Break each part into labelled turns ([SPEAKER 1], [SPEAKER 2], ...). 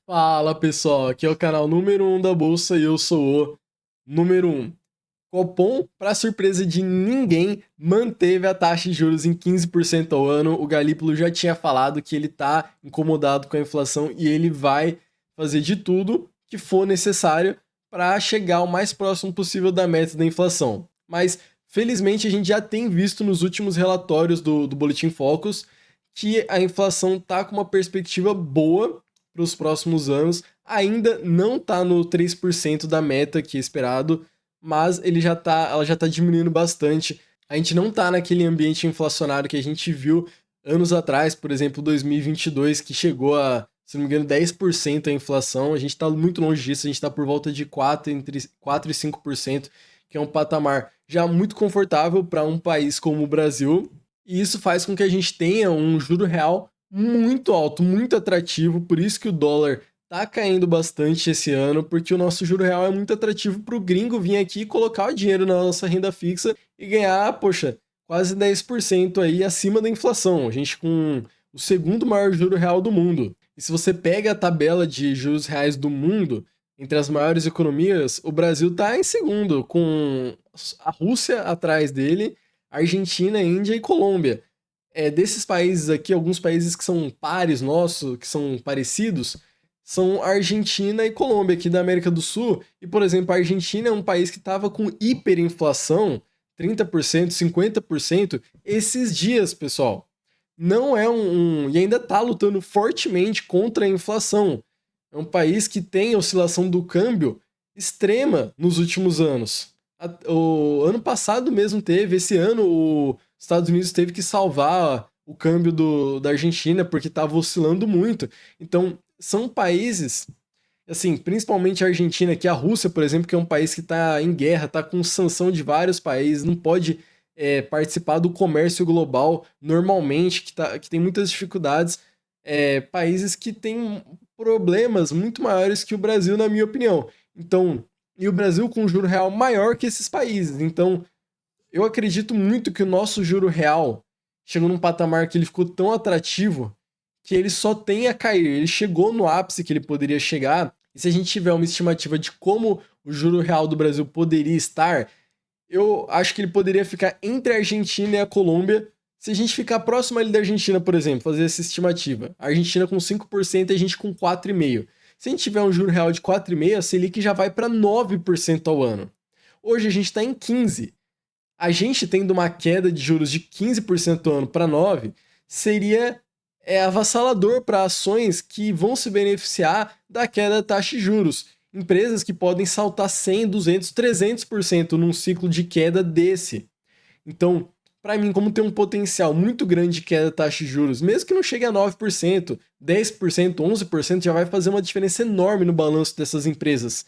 [SPEAKER 1] Fala pessoal, aqui é o canal número 1 da Bolsa e eu sou o número 1. Copom, para surpresa de ninguém, manteve a taxa de juros em 15% ao ano. O Galípolo já tinha falado que ele está incomodado com a inflação e ele vai fazer de tudo que for necessário para chegar o mais próximo possível da meta da inflação. Mas, felizmente, a gente já tem visto nos últimos relatórios do Boletim Focus que a inflação está com uma perspectiva boa para os próximos anos. Ainda não está no 3% da meta que é esperado, mas ela já tá diminuindo bastante. A gente não tá naquele ambiente inflacionário que a gente viu anos atrás, por exemplo, 2022, que chegou a, se não me engano, 10% a inflação. A gente tá muito longe disso, a gente tá por volta de 4, entre 4 e 5%, que é um patamar já muito confortável para um país como o Brasil. E isso faz com que a gente tenha um juro real muito alto, muito atrativo, por isso que o dólar tá caindo bastante esse ano, porque o nosso juro real é muito atrativo para o gringo vir aqui e colocar o dinheiro na nossa renda fixa e ganhar, poxa, quase 10% aí acima da inflação. A gente com o segundo maior juro real do mundo. E se você pega a tabela de juros reais do mundo, entre as maiores economias, o Brasil está em segundo, com a Rússia atrás dele, Argentina, Índia e Colômbia. Desses países aqui, alguns países que são pares nossos, que são parecidos, são Argentina e Colômbia, aqui da América do Sul. E, por exemplo, a Argentina é um país que estava com hiperinflação, 30%, 50%, esses dias, pessoal. Não é e ainda está lutando fortemente contra a inflação. É um país que tem oscilação do câmbio extrema nos últimos anos. O ano passado mesmo teve, esse ano os Estados Unidos teve que salvar o câmbio da Argentina porque estava oscilando muito. Então, são países, assim, principalmente a Argentina, que a Rússia, por exemplo, que é um país que está em guerra, está com sanção de vários países, não pode participar do comércio global normalmente, que tem muitas dificuldades. Países que têm problemas muito maiores que o Brasil, na minha opinião. Então, e o Brasil com um juro real maior que esses países. Então, eu acredito muito que o nosso juro real chegou num patamar que ele ficou tão atrativo que ele só tem a cair. Ele chegou no ápice que ele poderia chegar. E se a gente tiver uma estimativa de como o juro real do Brasil poderia estar, eu acho que ele poderia ficar entre a Argentina e a Colômbia. Se a gente ficar próximo ali da Argentina, por exemplo, fazer essa estimativa. A Argentina com 5% e a gente com 4,5%. Se a gente tiver um juro real de 4,5%, a Selic já vai para 9% ao ano. Hoje a gente está em 15%. A gente tendo uma queda de juros de 15% ao ano para 9%, seria avassalador para ações que vão se beneficiar da queda da taxa de juros. Empresas que podem saltar 100, 200, 300% num ciclo de queda desse. Então, para mim, como tem um potencial muito grande de queda da taxa de juros, mesmo que não chegue a 9%, 10%, 11%, já vai fazer uma diferença enorme no balanço dessas empresas.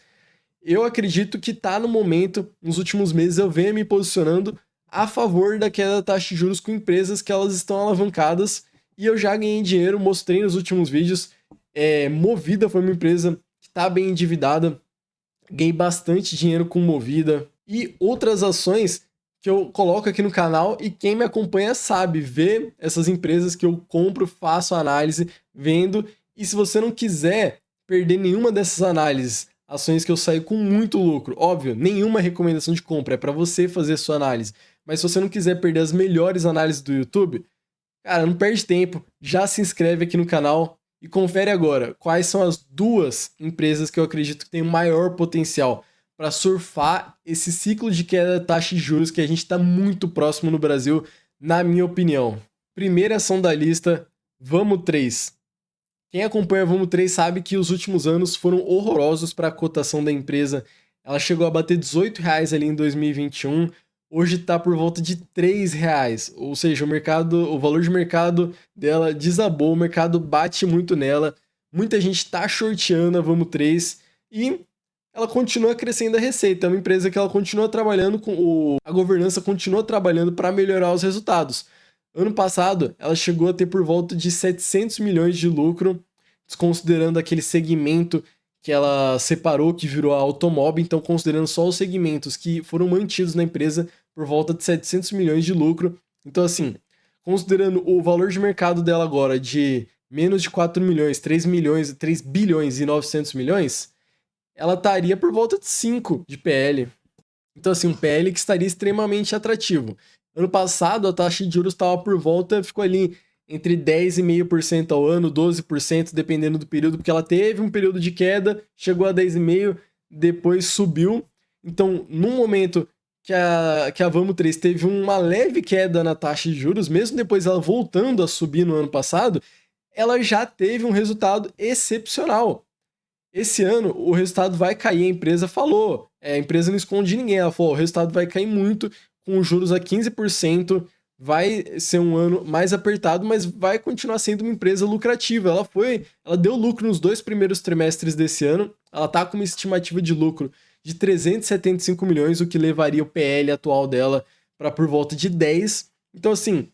[SPEAKER 1] Eu acredito que tá no momento, nos últimos meses, eu venho me posicionando a favor da queda da taxa de juros com empresas que elas estão alavancadas e eu já ganhei dinheiro, mostrei nos últimos vídeos. Movida foi uma empresa que está bem endividada, ganhei bastante dinheiro com Movida e outras ações que eu coloco aqui no canal e quem me acompanha sabe, vê essas empresas que eu compro, faço análise, vendo, e se você não quiser perder nenhuma dessas análises, ações que eu saio com muito lucro, óbvio, nenhuma recomendação de compra, é para você fazer sua análise, mas se você não quiser perder as melhores análises do YouTube, cara, não perde tempo, já se inscreve aqui no canal e confere agora quais são as duas empresas que eu acredito que tem maior potencial para surfar esse ciclo de queda da taxa de juros que a gente está muito próximo no Brasil, na minha opinião. Primeira ação da lista, Vamo 3. Quem acompanha a Vamo 3 sabe que os últimos anos foram horrorosos para a cotação da empresa. Ela chegou a bater R$ 18 ali em 2021, hoje está por volta de R$ 3, ou seja, o valor de mercado dela desabou, o mercado bate muito nela, muita gente está shorteando a Vamo 3 e ela continua crescendo a receita. É uma empresa que ela continua trabalhando a governança continua trabalhando para melhorar os resultados. Ano passado, ela chegou a ter por volta de 700 milhões de lucro, desconsiderando aquele segmento que ela separou, que virou a automóvel, então considerando só os segmentos que foram mantidos na empresa por volta de 700 milhões de lucro. Então assim, considerando o valor de mercado dela agora de menos de 4 milhões, 3 bilhões e 900 milhões, ela estaria por volta de 5 de PL. Então, assim, um PL que estaria extremamente atrativo. Ano passado, a taxa de juros estava por volta, ficou ali entre 10,5% ao ano, 12%, dependendo do período, porque ela teve um período de queda, chegou a 10,5%, depois subiu. Então, num momento que a Vamo 3 teve uma leve queda na taxa de juros, mesmo depois ela voltando a subir no ano passado, ela já teve um resultado excepcional. Esse ano o resultado vai cair, a empresa falou. A empresa não esconde ninguém, ela falou, o resultado vai cair muito, com juros a 15%, vai ser um ano mais apertado, mas vai continuar sendo uma empresa lucrativa. Ela deu lucro nos 2 primeiros trimestres desse ano, ela tá com uma estimativa de lucro de 375 milhões, o que levaria o PL atual dela para por volta de 10. Então, assim,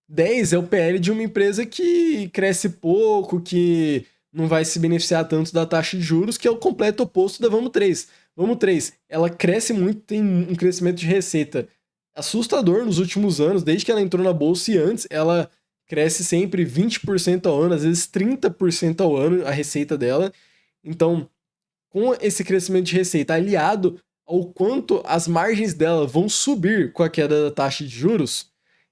[SPEAKER 1] 10 é o PL de uma empresa que cresce pouco, que não vai se beneficiar tanto da taxa de juros, que é o completo oposto da Vamo 3. Vamo 3, ela cresce muito, tem um crescimento de receita assustador nos últimos anos, desde que ela entrou na bolsa, e antes ela cresce sempre 20% ao ano, às vezes 30% ao ano a receita dela. Então, com esse crescimento de receita aliado ao quanto as margens dela vão subir com a queda da taxa de juros,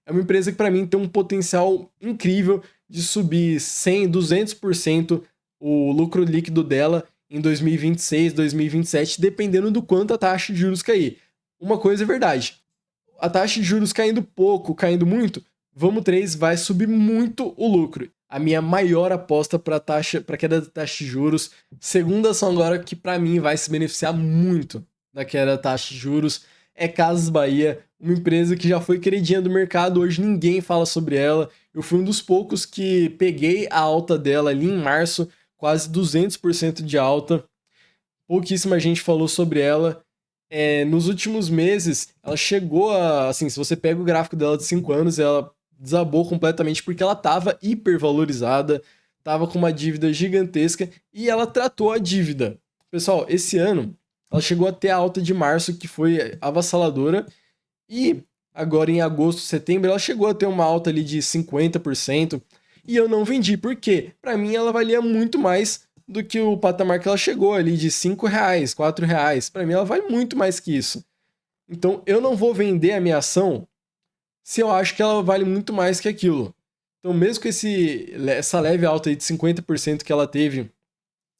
[SPEAKER 1] é uma empresa que para mim tem um potencial incrível de subir 100, 200% o lucro líquido dela em 2026, 2027, dependendo do quanto a taxa de juros cair. Uma coisa é verdade, a taxa de juros caindo pouco, caindo muito, Vamo 3 vai subir muito o lucro. A minha maior aposta para queda da taxa de juros, segunda ação agora que para mim vai se beneficiar muito da queda da taxa de juros, é Casas Bahia, uma empresa que já foi queridinha do mercado, hoje ninguém fala sobre ela. Eu fui um dos poucos que peguei a alta dela ali em março, quase 200% de alta. Pouquíssima gente falou sobre ela. Nos últimos meses, ela chegou a... Assim, se você pega o gráfico dela de 5 anos, ela desabou completamente porque ela estava hipervalorizada, estava com uma dívida gigantesca e ela tratou a dívida. Pessoal, esse ano, ela chegou a ter a alta de março, que foi avassaladora, e agora em agosto, setembro, ela chegou a ter uma alta ali de 50%, e eu não vendi. Por quê? Para mim, ela valia muito mais do que o patamar que ela chegou ali de R$5, R$4. Para mim, ela vale muito mais que isso. Então, eu não vou vender a minha ação se eu acho que ela vale muito mais que aquilo. Então, mesmo com essa leve alta aí de 50% que ela teve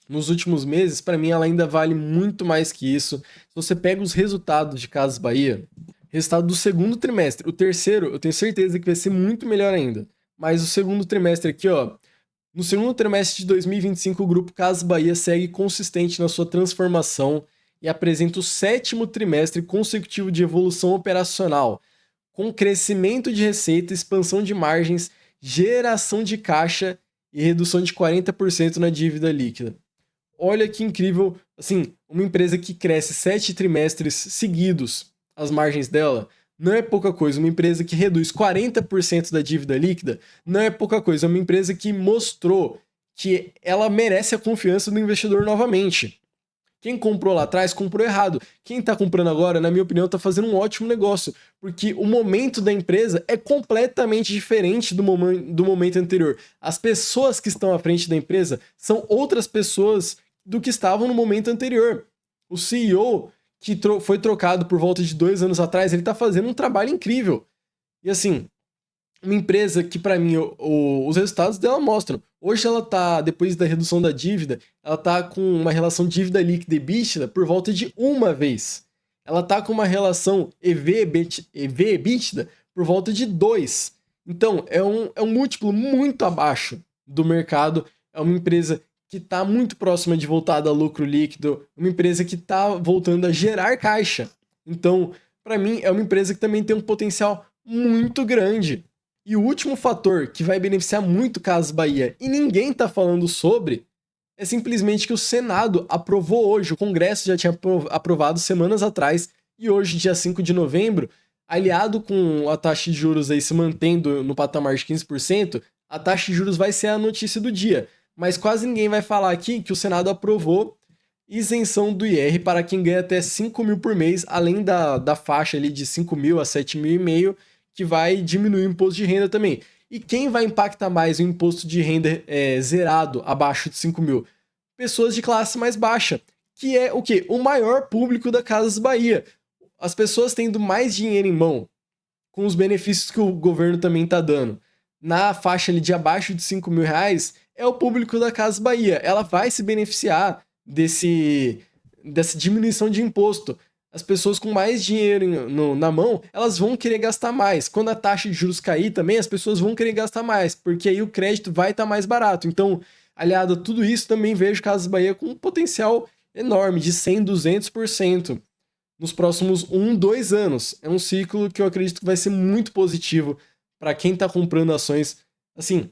[SPEAKER 1] nos últimos meses, para mim ela ainda vale muito mais que isso. Se você pega os resultados de Casas Bahia, resultado do segundo trimestre, o terceiro eu tenho certeza que vai ser muito melhor ainda. Mas o segundo trimestre aqui, ó, no segundo trimestre de 2025, o grupo Casas Bahia segue consistente na sua transformação e apresenta o 7º trimestre consecutivo de evolução operacional, com crescimento de receita, expansão de margens, geração de caixa e redução de 40% na dívida líquida. Olha que incrível, assim, uma empresa que cresce 7 trimestres seguidos as margens dela, não é pouca coisa. Uma empresa que reduz 40% da dívida líquida, não é pouca coisa. É uma empresa que mostrou que ela merece a confiança do investidor novamente. Quem comprou lá atrás, comprou errado. Quem está comprando agora, na minha opinião, está fazendo um ótimo negócio, porque o momento da empresa é completamente diferente do momento anterior. As pessoas que estão à frente da empresa são outras pessoas do que estavam no momento anterior. O CEO, que foi trocado por volta de 2 anos atrás, ele está fazendo um trabalho incrível. E assim, uma empresa que, para mim, os resultados dela mostram. Hoje ela tá, depois da redução da dívida, ela tá com uma relação dívida líquida e EBITDA por volta de 1 vez. Ela tá com uma relação EV/EBITDA por volta de 2. Então, é um múltiplo muito abaixo do mercado. É uma empresa que está muito próxima de voltar a lucro líquido, uma empresa que está voltando a gerar caixa. Então, para mim, é uma empresa que também tem um potencial muito grande. E o último fator que vai beneficiar muito Casas Bahia e ninguém está falando sobre é simplesmente que o Senado aprovou hoje, o Congresso já tinha aprovado semanas atrás, e hoje, dia 5 de novembro, aliado com a taxa de juros aí se mantendo no patamar de 15%, a taxa de juros vai ser a notícia do dia. Mas quase ninguém vai falar aqui que o Senado aprovou isenção do IR para quem ganha até 5 mil por mês, além da faixa ali de 5 mil a 7 mil e meio, que vai diminuir o imposto de renda também. E quem vai impactar mais o imposto de renda zerado abaixo de 5 mil? Pessoas de classe mais baixa, que é o quê? O maior público da Casas Bahia. As pessoas tendo mais dinheiro em mão, com os benefícios que o governo também está dando, na faixa ali de abaixo de 5 mil reais, é o público da Casas Bahia. Ela vai se beneficiar dessa diminuição de imposto. As pessoas com mais dinheiro na mão, elas vão querer gastar mais. Quando a taxa de juros cair também, as pessoas vão querer gastar mais, porque aí o crédito vai estar mais barato. Então, aliado a tudo isso, também vejo Casas Bahia com um potencial enorme, de 100%, 200%, nos próximos 2 anos. É um ciclo que eu acredito que vai ser muito positivo para quem está comprando ações. Assim,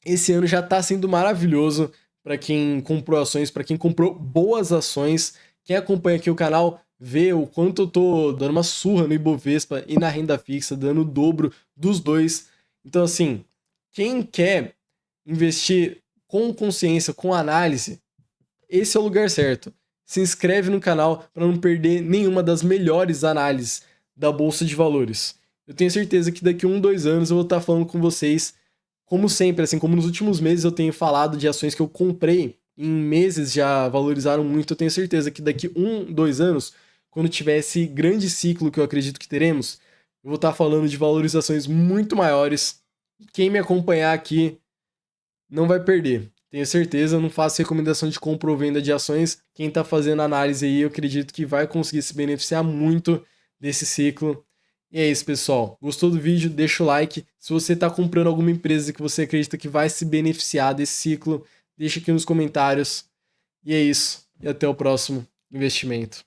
[SPEAKER 1] esse ano já está sendo maravilhoso para quem comprou ações, para quem comprou boas ações. Quem acompanha aqui o canal vê o quanto eu tô dando uma surra no Ibovespa e na renda fixa, dando o dobro dos dois. Então, assim, quem quer investir com consciência, com análise, esse é o lugar certo. Se inscreve no canal para não perder nenhuma das melhores análises da Bolsa de Valores. Eu tenho certeza que daqui 2 anos eu vou estar falando com vocês, como sempre, assim como nos últimos meses eu tenho falado de ações que eu comprei em meses já valorizaram muito. Eu tenho certeza que daqui 2 anos, quando tiver esse grande ciclo que eu acredito que teremos, eu vou estar falando de valorizações muito maiores. Quem me acompanhar aqui não vai perder. Tenho certeza, eu não faço recomendação de compra ou venda de ações. Quem está fazendo análise aí, eu acredito que vai conseguir se beneficiar muito desse ciclo. E é isso, pessoal. Gostou do vídeo? Deixa o like. Se você está comprando alguma empresa que você acredita que vai se beneficiar desse ciclo, deixa aqui nos comentários. E é isso. E até o próximo investimento.